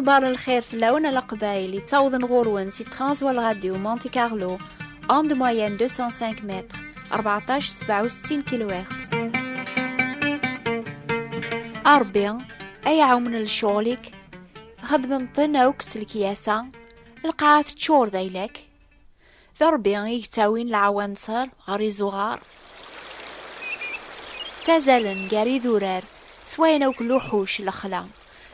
أخبار الخير في اللون القبايل يتوضن غورون سي ترانزوال راديو مونتي كارلو أوند موين 205 متر 1467 كيلو هرتز. أربيا أي عومن لشغلك تخدم طنوك سلكياسة القاعة تشور ذيلك ذربيا يكتاوين العوانصر غريزو غار تازالن قاري ذورار سوينوك لوحوش الأخلا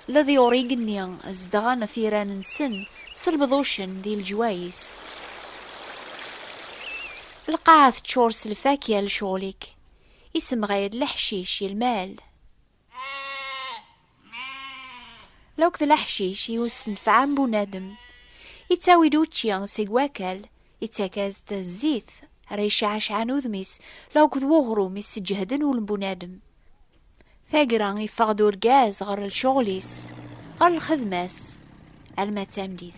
الذي يوريقني ازدغان فيران نسن سلبضوشن ذي الجوايس القاعة تشور سلفاكيا لشغلك اسم غير الحشيش المال لو كذا الحشيش يوسن فعام بنادم يتاوي دوتشي سيقواكل يتاكاز الزيت ريشعش عنوذ ميس لو كذ وغرو ميس جهدن والبنادم ثاقرا يفقدو الغاز غير الشغليس غير الخدماس المتامديث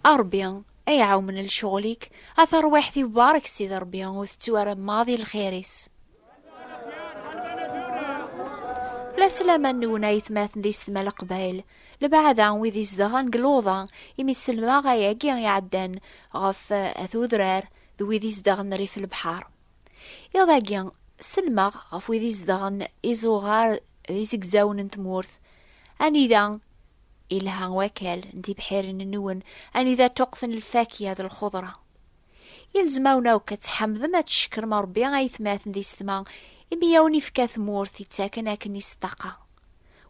أربيا أي عومن الشغليك أثر واحد بارك سيد ربيا وثتوار ماضي الخيريس لا سلامة نونا يثماثن دي سما القبايل لبعدا ويذي زدغان قلوضا يمي السلمى غاياكي يعدان غف أثوذرار ذو ويذي زدغان ريف البحار يضاقيا سلمى غف ويذي زدغان إزوغار ذي زقزاون نتمورث أني ذا إلها وكال انتي بحيرين النون أني ذا تقثن الفاكية ذا الخضرة يلزمونا وكتحمد ما تشكر مربي غايثماثن دي سما إميوني في كاثمورث يتاكن أكن يستقى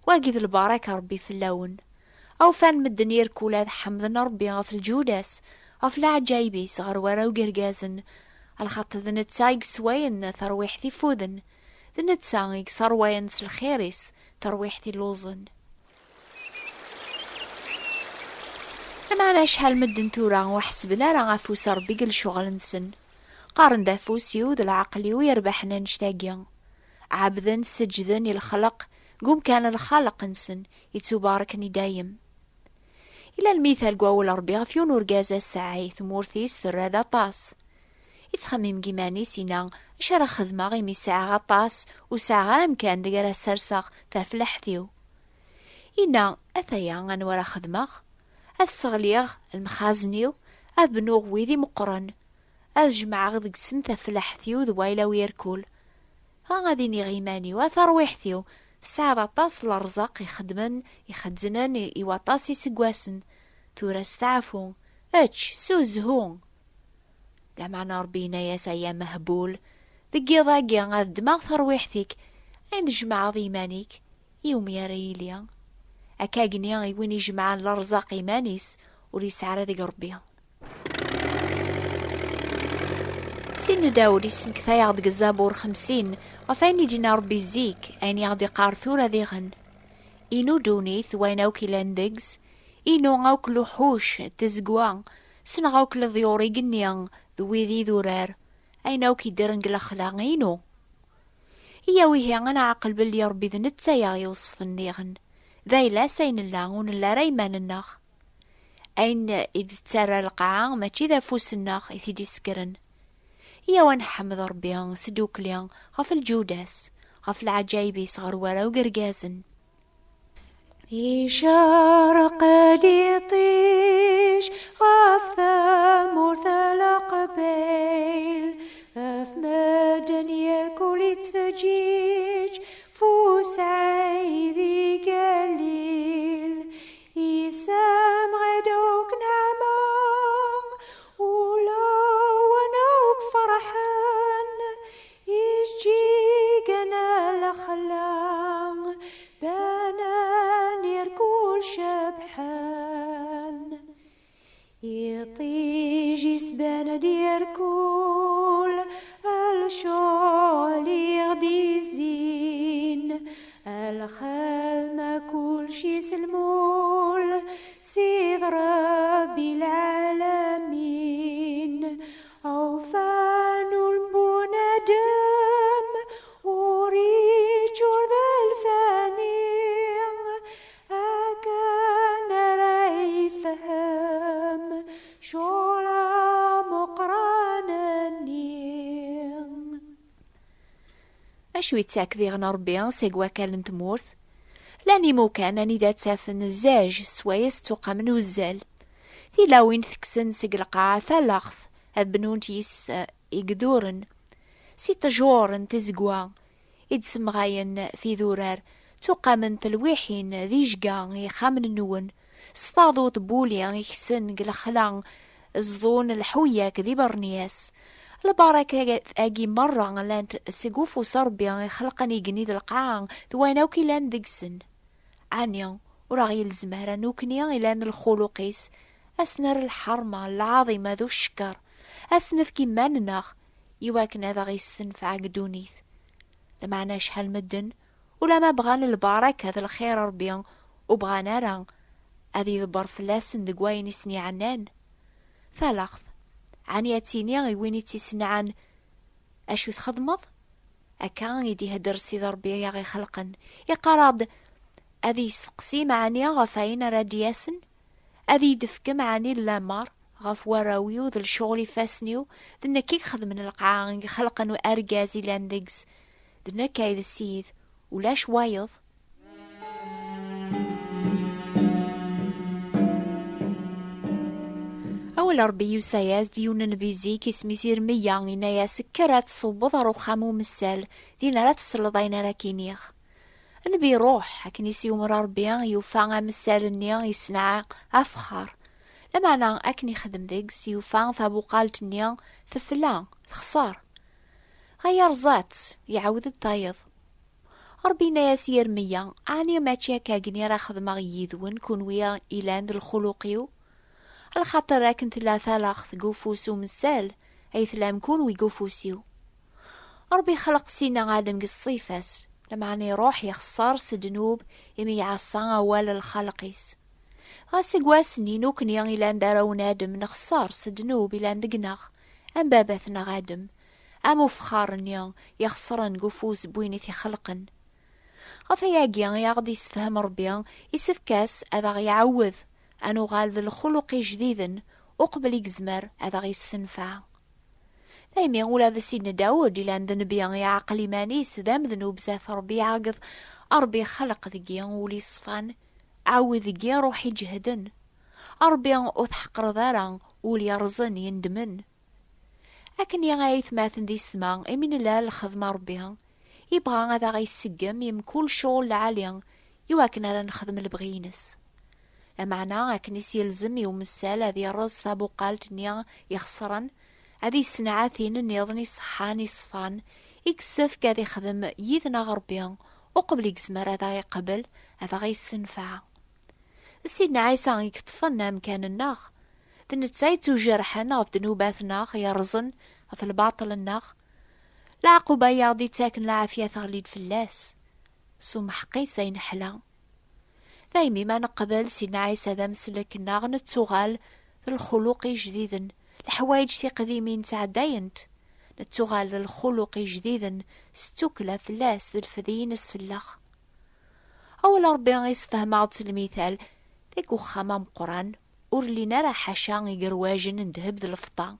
واقذ البركة ربي في اللون أو فان مدن يركولا حمدنا ربي غف الجوداس غف العجايبي صغر ورا وقرقازن الخط ذا نتسايق سوين ثرويح ثي فوذن ذا نتسايق صروين سالخيريس ترويح ثي لوزن أما شحال مدن تورا وحسبنا راه غفوس ربي قل شغل نسن قارن دافوس يود العقلي ويربحنا نشتاقيا عبذن سجذن الخلق قوم كان الخالق نسن يتباركني دايم إلى المثال قواول ربي غفيون ورقازة الساعي ثمورثيس ثرادا طاس يتخمم قيماني سينا اشارة خدمة غيمي ساعة غطاس وساعة غامكان دقارة سرساق ترفلح ثيو إنا أثيا غنورا خدمة الصغليغ المخازنيو أبنوغ ويذي مقرن أجمع غذق سنتا فلح ثيو ذوايلا ويركول غاديني غيماني وثرويح ثيو ساعة طاس الرزاق يخدزنن يواطاس يسقواسن ثورا استعفو اتش سوزهون لا معنى ربينا يا سيا مهبول ذقي ضاقي غاد دماغ ثرويحتك عند جمع ضيمانيك يوم يا ريليا أكاقني وين يجمعان الرزاق يمانيس وريسعر ذي ربيها سين داودي سن كثايا غد قزابور 50 وفين يجينا ربي زيك أين يغدي قارثورة ذيغن إنو دونيث وينوك لاندقز إنو غاوك لوحوش تزقوان سن غاوك لضيوري قنيان ذوي ذي ذورار أينوك يدرنق الأخلاق إنو هي وهي أنا عقل باللي ربي ذنتا يا يوصف النيغن ذاي لا سين اللاغون لا ريمان الناغ أين إذ تسارى القاعة ماشي ذا فوس الناغ إذ يسكرن يا ونحمد ربي سدوك ليان غف الجوداس غف العجايبي صغر ورا وقرقازن يشارق ديطيش غف ثامور ثلق بيل غف مدن يركل يتفجيج فوس عيذي قليل يسام غدوك نعمة يطيجي سبان ديركول الشعل يغدي زين الخدمة كل شي سلمول سيد ربي العالمين عوفان البنادم وريجور ذا الفاني أكان راي فهم شولا مقرانني أشو يتاك ذيغنا ربي سيقوا كالن تمورث لاني موكان أني ذات سافن الزاج سوايس توقع من وزال في لاوين ثكسن سيقلقا ثلاخث هاد بنون تيس يقدورن ست جورن تزقوا يدسم غاين في ذورار توقع من تلويحين ذي جقا يخامن النون سطاضو طبولي يكسن قلخلان الزضون الحوية كذي برنياس البركة أجي مرة لان سقوفو صربيا يخلقني جنيد القاع ذويناو كي لان دقسن عنيا وراغي الزمهرة نوكنيا إلان الخلقيس أسنر الحرمة العظيمة ذو الشكر أسنف كيما نناخ يواكن هذا غيستنفع قدونيث لمعنا شحال مدن ولا ما بغان البركة هذا الخير ربيا وبغانا راه هذي ذبر فلاسن دقواين يسني عنان ثلاث عنياتيني غيويني تيسنعان أشو تخدمض أكان يدي هدر سيد ربي يا غي خلقن يقراد أذي يسقسي معني غفاين رادياسن أذي يدفك معني اللامار غف وراويو ذا الشغل فاسنيو ذنا كيك خدمن القاع خلقن وأرقازي لاندقس ذنا كايد السيد ولاش وايض أول ربي يساياز ديون نبيزي كيسمي سير ميان إنايا سكرات صوبض روخامو مسال دينا لا تسلطين راكينيخ نبي روح هكن يسيوم ربيان يوفا مسال النيا يسنع أفخار لما أنا أكني خدم ديكس يوفا ثابو قالت النيا ثفلا تخسار غير زات يعود الطايض ربينا ياسير ميا أني ماتشا كاقني راه خدمة يذون كون ويا إلاند الخلوقيو الخاطر راكن ثلاثة لاخذ قوفوسو مسال أيث لام كون ويقوفوسيو ربي خلق سينا عادم قصيفاس لما عني روح يخسر سدنوب يمي يعصا أول الخلقيس غاسق واسني نوكني إلان دارو نادم نخسر سدنوب إلان دقناخ أم باباثنا غادم أم فخارنيا يخسرن قوفوس بوينيثي خلقن غفياقيا يغدي يسفهم ربيا يسفكاس أذا غيعوذ أنو غال ذا الخلق جديدا وقبل يقزمر هذا غيستنفع دايما يقول هذا سيدنا داود إلا عند نبيا يعقل مانيس دام ذنوب زاث ربي عاقض أربي خلق ذقيا ولي صفان عاوذ ذقيا روحي جهدن أربي أثحقر ذارا ولي رزن يندمن لكن يا غايث ماثن دي سما من الله الخدمة ربيها يبغى هذا غيسقم يم كل شغل عاليا يواكن على نخدم البغينس لمعنا كنيس يلزم يوم السال ذي الرز ثابو قالت نيا يخسرن هذي سنعاثين نيضني صحاني صفان يكسف كذي خدم يذنا غربيا وقبل يقسمر هذا يقبل هذا غيستنفع سيدنا عيسى يكتفنا مكان الناخ ذنتايتو جرحنا في ذنوباتنا يرزن في الباطل الناخ العقوبة يعضي تاكن العافية تغليد فلاس سوم حقيسة ينحلا دايمي ما نقبل سيدنا عيسى ذا مسلك الناغ نتوغال ذا الخلق جديدا الحوايج في قديمين تعداينت نتوغال ذا الخلق جديدا ستوكلا فلاس ذا الفذينس في اللخ أول ربي غيسفه معطي المثال ذيكو خمام قران أورلي نرى حاشا يقرواجن ندهب ذا الفطا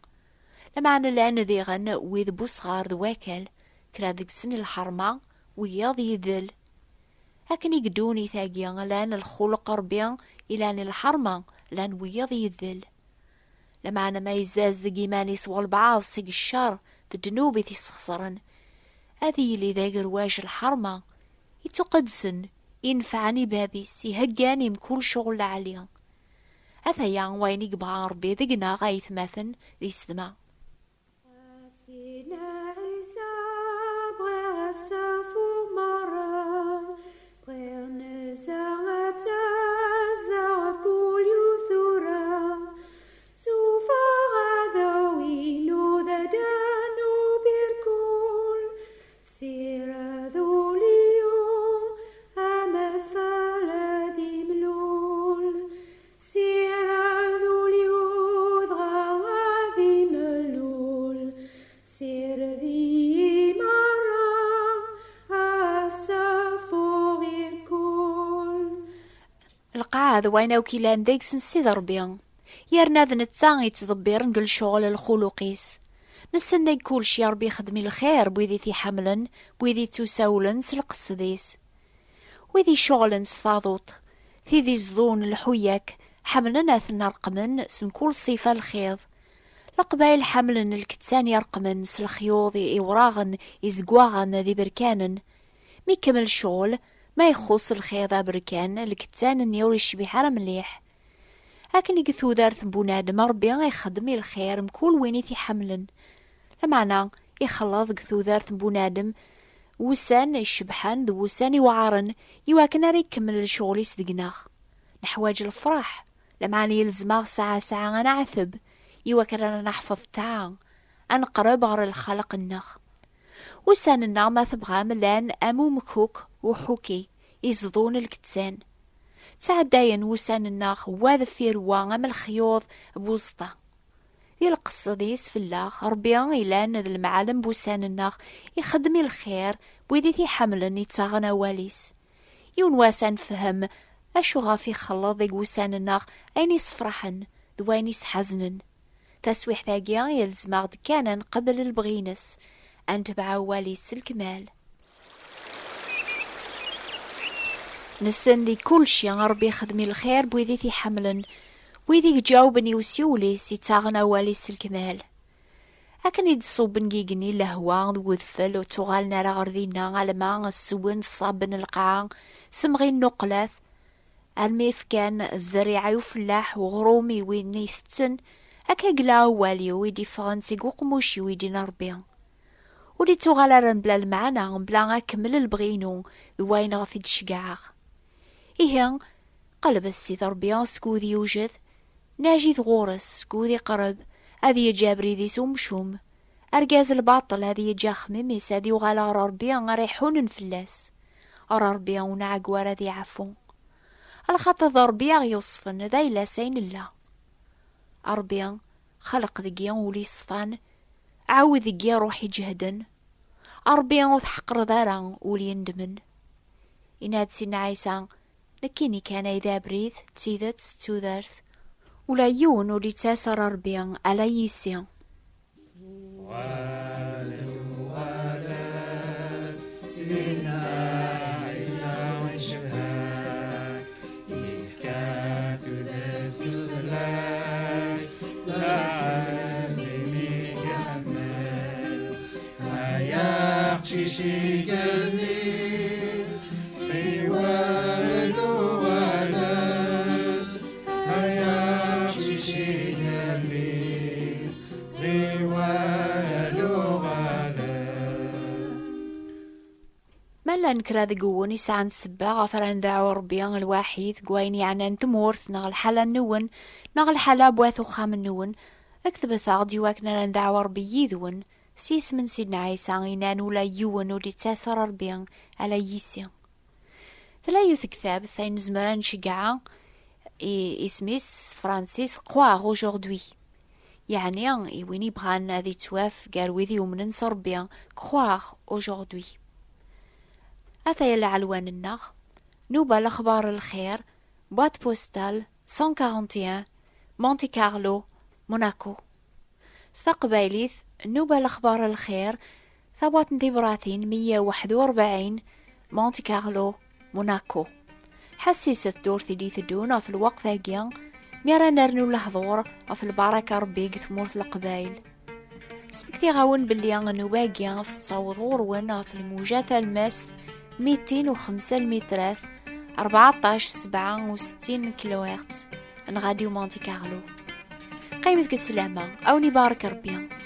لما عنا لان ذي غن ويذ بوصغار ذواكل كرا ذيك سن الحرمة وياض يذل لكن يقدوني ثاقيا لان الخلق ربيا إلان الحرمة لان وياض يذل لما عنا ما يزاز ذي ماني سوى البعض سيق الشر ذي تيسخسرن هذي اللي ذا قرواج الحرمة يتقدسن ينفعني بابيس يهجاني مكل شغل عليا هذا يان وين يقبع ربي ذقنا غايث مثن ذي سما سيدنا عيسى بغى السافو مرة غير نزاعة زاعت كل يثورا سوفا غاذوينو ذا دانو بيركول سيرا ذوليو أمثال ذي ملول سيرا ذوليو ذغا ذي ملول سير ذي مرة أسافو غير كل القاعد وينو كيلان ديكسن سيد ربيان يرنا ذا نتسان يتضبير نقل شغل الخلقيس نسنى كل شي ربي يخدمي الخير بويدي تي حملن بويدي تساولن سلقصديس ويدي شغلن ستاضوط ذي زضون الحوياك حملن اثنا رقمن سم كل صفة الخيض لقبايل حملن الكتان يرقمن سلخيوض إوراغن إزقواغن ذي بركانن مي كمل شغل ما يخص الخيضة بركان الكتان يوري الشبيحة مليح لكن يقثو دارت بونادم ربي يخدمي الخير مكل ويني في حملن لمعنى يخلط قثو دارت بونادم وسان الشبحان ذو وسان يوعرن يواكن راه يكمل الشغل يصدقناخ نحواج الفرح لمعني يلزماغ ساعة ساعة انا عثب يواكن انا نحفظ تاع انقرب غير الخلق النخ وسان النعمة تبغى ملان امو مكوك وحوكي يزضون الكتسان تعداين وسان الناخ واذفير وام الخيوض بوسطة دي القصة ديس في الله ربي إلان ذا المعالم بوسان الناخ يخدمي الخير بويدي تي حملن يتاغنا واليس يون واسان فهم أشو غافي خلط ذي وسان الناخ أين يصفرحن دوين يسحزنن تسويح ثاقيا يلزماغ دكانا قبل البغينس أن تبع واليس الكمال نسن دي كل شي ربي يخدمي الخير بويدي تي حملن ويدي جاوبني وسيوليس يتاغنا واليس الكمال أكن يدصوب نجيجني لهوا وذفل وتغالنا رغردينا على ما السون صابن القاع سمغي النقلاث الميف كان الزريعة وفلاح وغرومي ويني ستن أكا قلا والي ويدي فرنسي قوقموشي ويدي نربيا ودي تغالرن بلا المعنى بلا أكمل البغينو ذوين غفيد شقاغ إيهان قلب السيد ربيا سكوذي يوجد ناجي غورس سكوذي قرب هذي جابري ذي سومشوم أرجاز الباطل هذي جاخ ميميس هذي وغالا ربيا غريحون فلاس ربيا ونعق ورا ذي عفو الخطة ربيا يوصفن ذي لاسين الله ربيا خلق ذقيا ولي صفان عاود ذقيا روحي جهدن ربيا وثحقر ذارا ولي يندمن إناد سين عيسى لكني كان إذا بريث تيذت ستوذرث ولا يون ولي تاسر ربيا على يسيا مالا نكرا ذقون يسعى نسبا غفرا ندعو ربيا الواحد قوين يعني نتمورث نغ الحالة النون نغ الحالة بواثو خام النون اكتب ثاغ يواكنا ندعو ربي يذون سيس من سيدنا عيسى غينان ولا يون ولي تاسر ربيا على يسيا ثلاث كتاب ثاين زمران شقعا اسميس فرانسيس قواغ اوجوردوي يعني وين بغان هذي تواف قال ويذي ومن ربيا قواغ اوجوردوي أثايا العلوان النغ نوبة الأخبار الخير بوات بوستال 141 مونتي كارلو موناكو استقباليث نوبة الأخبار الخير ثبات نتبراثين 141 مونتي كارلو موناكو حسيسة دور ثليث دون في الوقت ذاقيا ميرا نرنو لحظور في البركة ربي ثمورث القبايل سبكتي غاون باللي نوباقيا في تصوضور وانا في الموجات الماس 205 المترات 1467 كيلوهرتز نغاديو مونتي كارلو قيمتك السلامة أو نبارك ربيا.